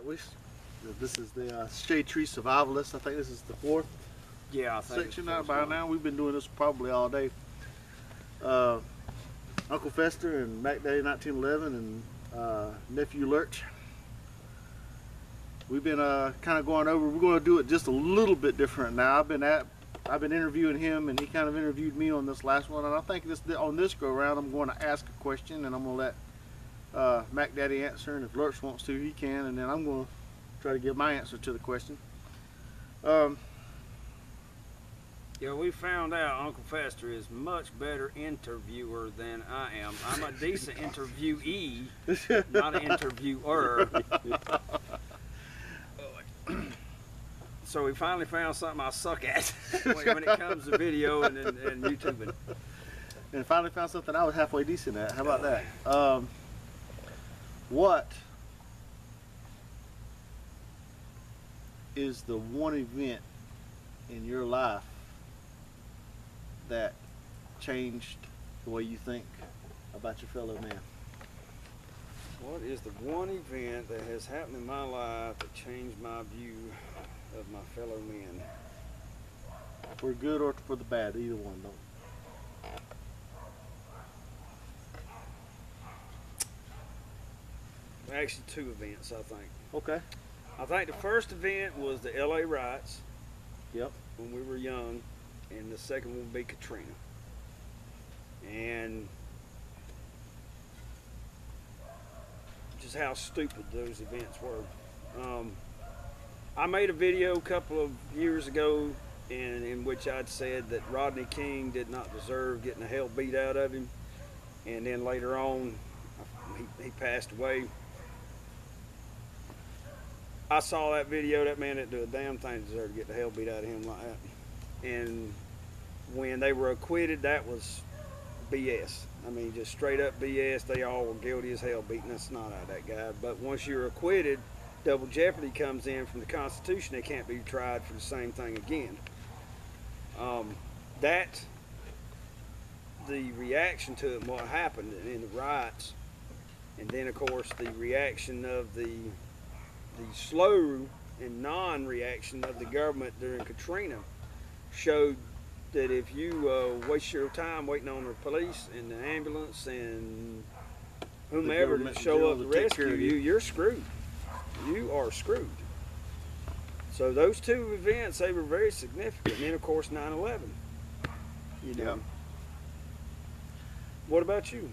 This is the Shade Tree Survivalist. I think this is the fourth section out by now. We've been doing this probably all day. Uncle Fester and Mack Daddy 1911 and Nephew Lurch. We've been kind of going over. We're going to do it just a little bit different now. I've been interviewing him, and he kind of interviewed me on this last one. And I think on this go around, I'm going to ask a question, and I'm going to let Mack Daddy answer, and if Lurch wants to, he can, and then I'm going to try to give my answer to the question. Yeah, we found out Uncle Fester is much better interviewer than I am. I'm a decent interviewee, not an interviewer. So we finally found something I suck at when it comes to video and YouTubing. And finally found something I was halfway decent at. How about that? What is the one event in your life that changed the way you think about your fellow man? What is the one event that has happened in my life that changed my view of my fellow men? For good or for the bad, either one, don't. Actually, two events, I think. Okay. I think the first event was the LA riots. Yep. When we were young, and the second one would be Katrina. And just how stupid those events were. I made a video a couple of years ago in which I'd said that Rodney King did not deserve getting the hell beat out of him, and then later on he passed away. I saw that video. That man didn't do a damn thing to deserve to get the hell beat out of him like that. And when they were acquitted, that was BS. I mean, just straight up BS. They all were guilty as hell beating the snot out of that guy. But once you're acquitted, double jeopardy comes in from the Constitution. They can't be tried for the same thing again. The reaction to it, what happened in the riots, and then of course the reaction of the slow and non-reaction of the government during Katrina showed that if you waste your time waiting on the police and the ambulance and whomever to show up to rescue you, you're screwed. You are screwed. So those two events, they were very significant. And then of course 9/11. You know. Yeah. What about you?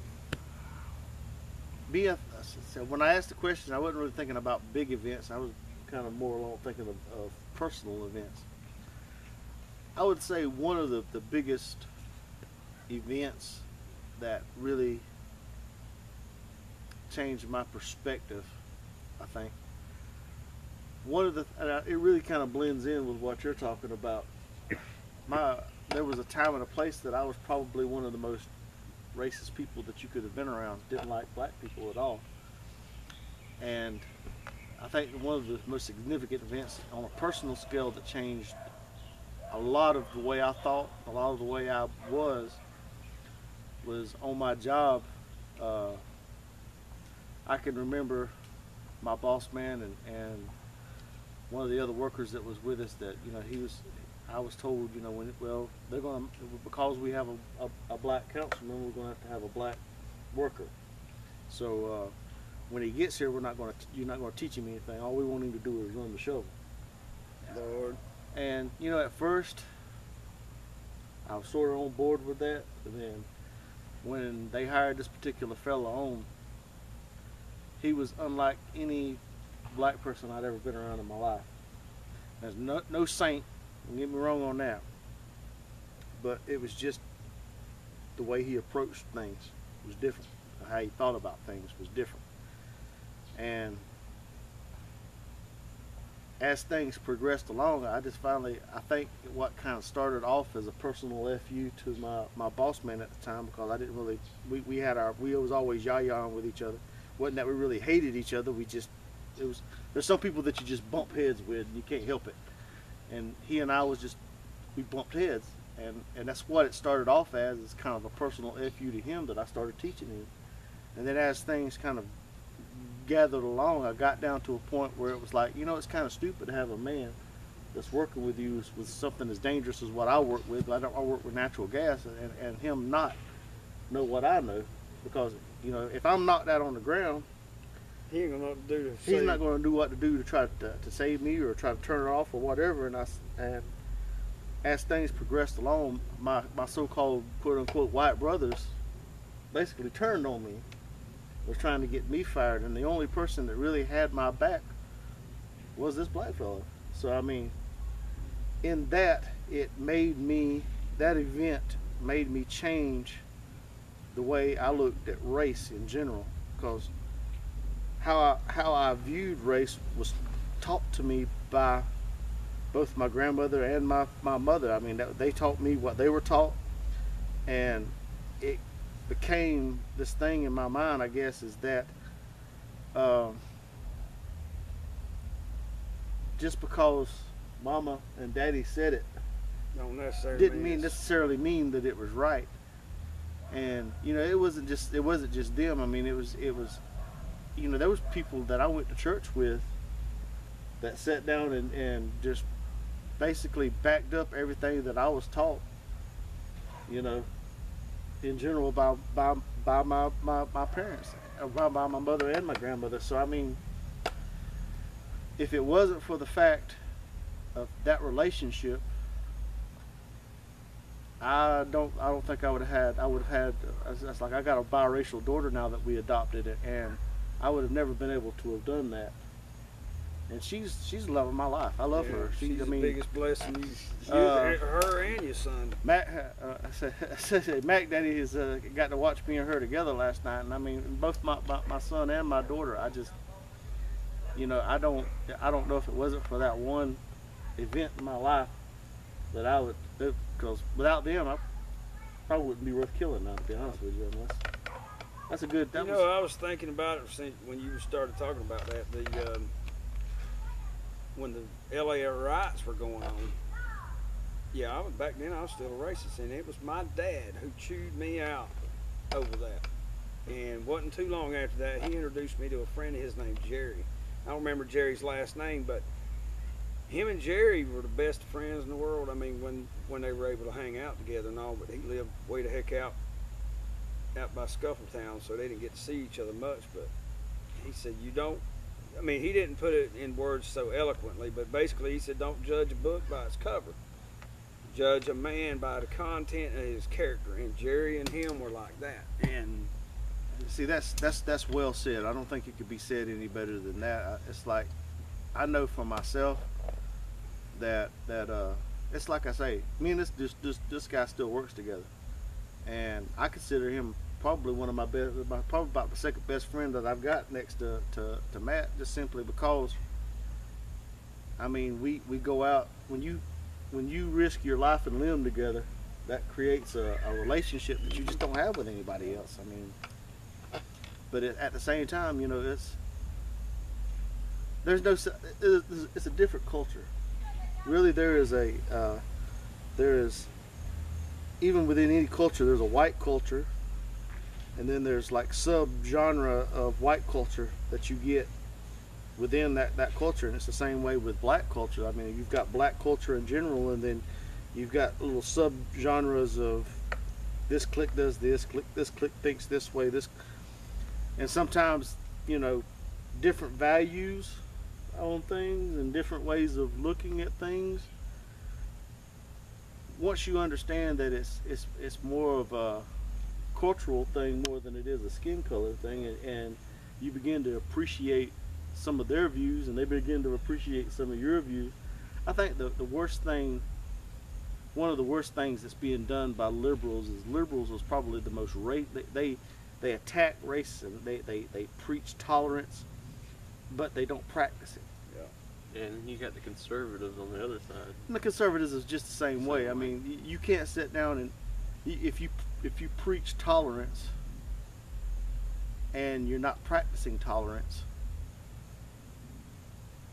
So when I asked the question, I wasn't really thinking about big events. I was kind of more along thinking of personal events. I would say one of the biggest events that really changed my perspective, I think, it really kind of blends in with what you're talking about. There was a time and a place that I was probably one of the most racist people that you could have been around. Didn't like black people at all. And I think one of the most significant events on a personal scale that changed a lot of the way I thought, a lot of the way I was on my job. I can remember my boss man and one of the other workers that was with us that, you know, I was told, you know, they're going to, because we have a black councilman, we're going to have a black worker. So when he gets here, you're not going to teach him anything. All we want him to do is run the shovel. Lord. And you know, at first I was sort of on board with that, but then when they hired this particular fella on, he was unlike any black person I'd ever been around in my life. There's no saint, don't get me wrong on that, but it was just the way he approached things was different. How he thought about things was different. And as things progressed along, I think what kind of started off as a personal FU to my boss man at the time, because I didn't really, we was always yah-yahing with each other. Wasn't that we really hated each other, there's some people that you just bump heads with and you can't help it. And he and I we bumped heads, and that's what it started off as, is kind of a personal FU to him that I started teaching him. And then as things kind of gathered along, I got down to a point where it was like, you know, it's kind of stupid to have a man that's working with you with something as dangerous as what I work with. I work with natural gas, and him not know what I know, because you know, if I'm knocked out on the ground, he ain't gonna know what to do to he's not going to do what to do to try to save me or try to turn it off or whatever. And as things progressed along, my so-called quote unquote white brothers basically turned on me, was trying to get me fired, and the only person that really had my back was this black fella. So I mean, in that, that event made me change the way I looked at race in general, because how I viewed race was taught to me by both my grandmother and my mother. I mean, they taught me what they were taught, and it became this thing in my mind, I guess, is that just because mama and daddy said it don't necessarily didn't necessarily mean that it was right. And you know, it wasn't just them. I mean, it was you know, there was people that I went to church with that sat down and just basically backed up everything that I was taught, you know, in general by my parents, by my mother and my grandmother. So I mean, if it wasn't for the fact of that relationship, I don't think I would have had. It's like I got a biracial daughter now that we adopted it, and I would have never been able to have done that. And she's the love of my life. I love her. She's the biggest blessing her and your son. Mac, I said, Mac Daddy has got to watch me and her together last night, and I mean, both my son and my daughter. I just, you know, I don't know if it wasn't for that one event in my life that I would, because without them, I probably wouldn't be worth killing now, to be honest with you. Unless that's a good. I was thinking about it since when you started talking about that. When the LA riots were going on, back then I was still a racist, and it was my dad who chewed me out over that. And wasn't too long after that, he introduced me to a friend of his named Jerry. I don't remember Jerry's last name, but him and Jerry were the best friends in the world. I mean, when they were able to hang out together and all, but he lived way the heck out by Scuffletown, so they didn't get to see each other much. But he said, he didn't put it in words so eloquently, but basically he said, don't judge a book by its cover. Judge a man by the content of his character. And Jerry and him were like that. And see, that's well said. I don't think it could be said any better than that. It's like, I know for myself that it's like I say, me and this guy still works together, and I consider him probably one of my best, probably about the second best friend that I've got next to Matt, just simply because, I mean, we go out, when you risk your life and limb together, that creates a relationship that you just don't have with anybody else. I mean, but at the same time, you know, it's a different culture. Really, there is even within any culture, there's a white culture, and then there's like sub-genre of white culture that you get within that culture, and it's the same way with black culture. I mean, you've got black culture in general, and then you've got little sub-genres of this clique does this clique thinks this way, and sometimes, you know, different values on things and different ways of looking at things. Once you understand that it's more of a cultural thing more than it is a skin color thing, and you begin to appreciate some of their views and they begin to appreciate some of your views, I think the worst thing, one of the worst things that's being done by liberals is probably the most they attack racism, they preach tolerance, but they don't practice it. Yeah. And you got the conservatives on the other side. And the conservatives is just the same way. I mean, you can't sit down and if you preach tolerance and you're not practicing tolerance,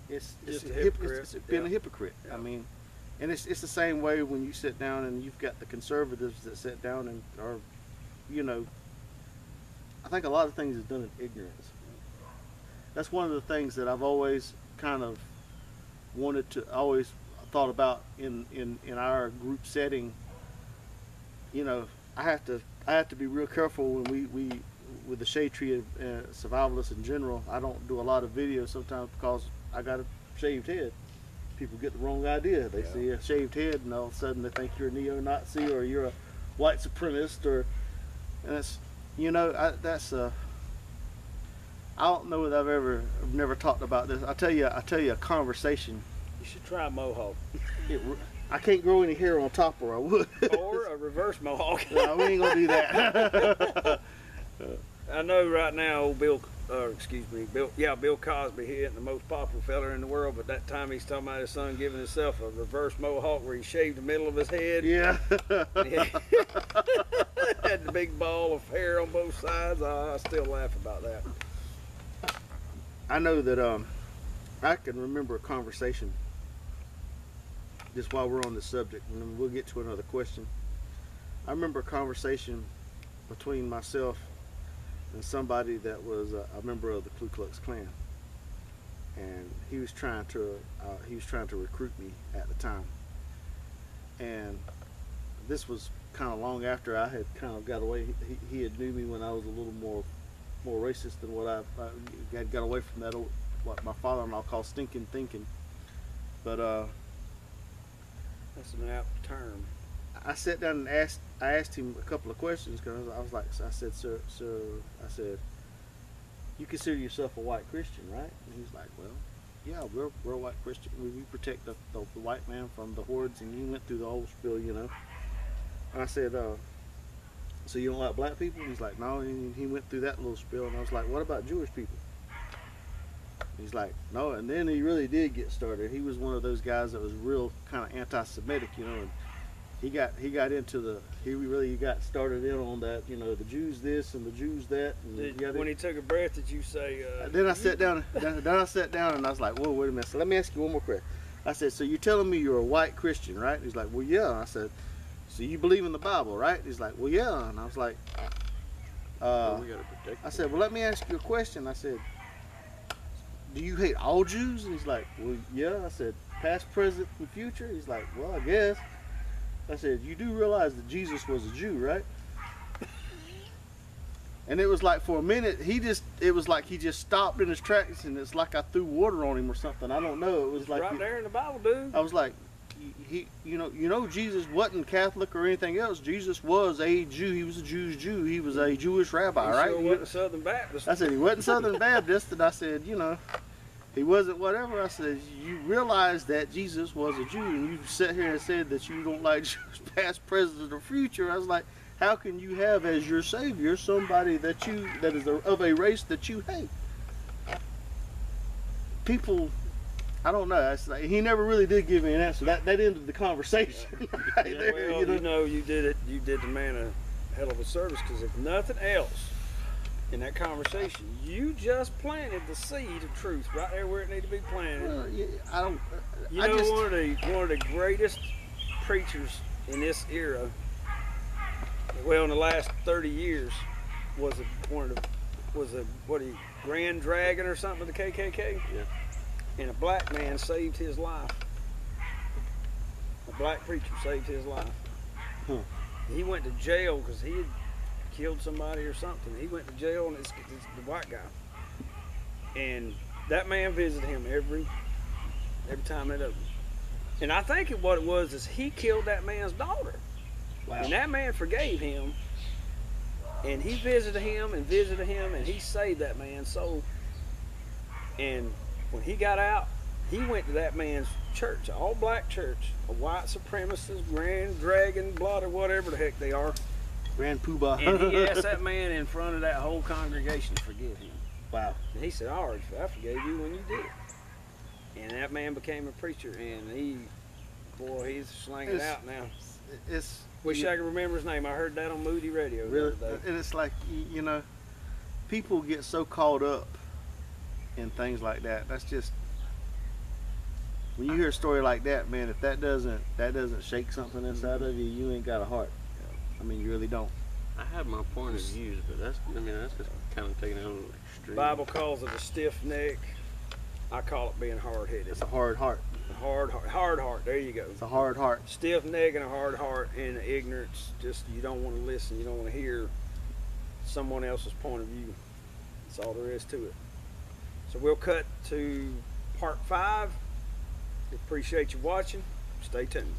it's being a hypocrite. Yeah. I mean, and it's the same way when you sit down and you've got the conservatives that sit down and are, you know, I think a lot of things is done in ignorance. that's one of the things that I've always kind of always thought about in our group setting. You know, I have to be real careful when we with the shade tree survivalists in general. I don't do a lot of videos sometimes because I got a shaved head. People get the wrong idea. They see a shaved head and all of a sudden they think you're a neo-Nazi or you're a white supremacist, and it's, you know, I don't know that I've never talked about this. I'll tell you a conversation. You should try a mohawk. I can't grow any hair on top, or I would. Or a reverse mohawk. No, we ain't gonna do that. I know right now, old Bill Cosby, he ain't the most popular fella in the world, but that time he's talking about his son giving himself a reverse mohawk where he shaved the middle of his head. Yeah. He had the big ball of hair on both sides. I still laugh about that. I know that I can remember a conversation just while we're on the subject, and then we'll get to another question. I remember a conversation between myself and somebody that was a member of the Ku Klux Klan, and he was trying to recruit me at the time, and this was kind of long after I had kind of got away. He had knew me when I was a little more racist than what I had got away from that old, what my father-in-law called stinking thinking. But that's an apt term. I sat down and asked him a couple of questions, because I said, sir, I said, you consider yourself a white Christian, right? And he's like, well, yeah, we're a white Christian. We protect the white man from the hordes, and he went through the whole spiel, you know. And I said, so you don't like black people? And he's like, no. And he went through that little spiel, and I was like, what about Jewish people? He's like, no. And then he really did get started. He was one of those guys that was real kind of anti-Semitic, you know, and he got started in on that, you know, the Jews this and the Jews that. And when he took a breath, did you say? Then I sat down. Then I sat down and I was like, whoa, wait a minute. So let me ask you one more question. I said, so you're telling me you're a white Christian, right? He's like, well, yeah. I said, so you believe in the Bible, right? He's like, well, yeah. And I was like, well, we gotta protect I said, well, let me ask you a question. I said, do you hate all Jews? And he's like, well, yeah. I said, past, present, and future? He's like, well, I guess. I said, you do realize that Jesus was a Jew, right? And it was like for a minute, it was like he just stopped in his tracks, and it's like I threw water on him or something. I don't know. It was like right there in the Bible, dude. I was like, you know, Jesus wasn't Catholic or anything else. Jesus was a Jew. He was a Jew's Jew. He was a Jewish rabbi, right? Sure wasn't Southern Baptist. I said he wasn't Southern Baptist, and I said, you know, he wasn't whatever. I said, you realize that Jesus was a Jew, and you sat here and said that you don't like Jews past, present, or future. I was like, how can you have as your savior somebody that is of a race that you hate? People, I don't know. Like, he never really did give me an answer. That ended the conversation. Right there, well, you know, you did the man a hell of a service, because if nothing else, in that conversation, you just planted the seed of truth right there where it needed to be planted. Well, yeah, I don't. You know, one of the greatest preachers in this era, well, in the last 30 years, was a Grand Dragon or something of the KKK. Yeah. And a black man saved his life. A black preacher saved his life. Huh. He went to jail because he had killed somebody or something. He went to jail, and it's the white guy. And that man visited him every time it opened. And I think what it was is he killed that man's daughter. Wow. And that man forgave him. And he visited him, and he saved that man's soul. And when he got out, he went to that man's church, an all-black church, a white supremacist, Grand Dragon, blah, or whatever the heck they are. Grand Poobah. And he asked that man in front of that whole congregation to forgive him. Wow. And he said, I forgave you when you did it. And that man became a preacher, and he's slanging out now. Wish I could remember his name. I heard that on Moody Radio. Really? And it's like, you know, people get so caught up in things like that. That's just, when you hear a story like that, man, if that doesn't shake something inside of you, you ain't got a heart. I mean, you really don't. I have my point of views, but that's just kind kind of taking it on an extreme. Bible calls it a stiff neck. I call it being hard-headed. It's a hard heart. Hard heart. There you go. It's a hard heart. Stiff neck and a hard heart and ignorance. Just you don't want to listen. You don't want to hear someone else's point of view. That's all there is to it. So we'll cut to part 5. We appreciate you watching. Stay tuned.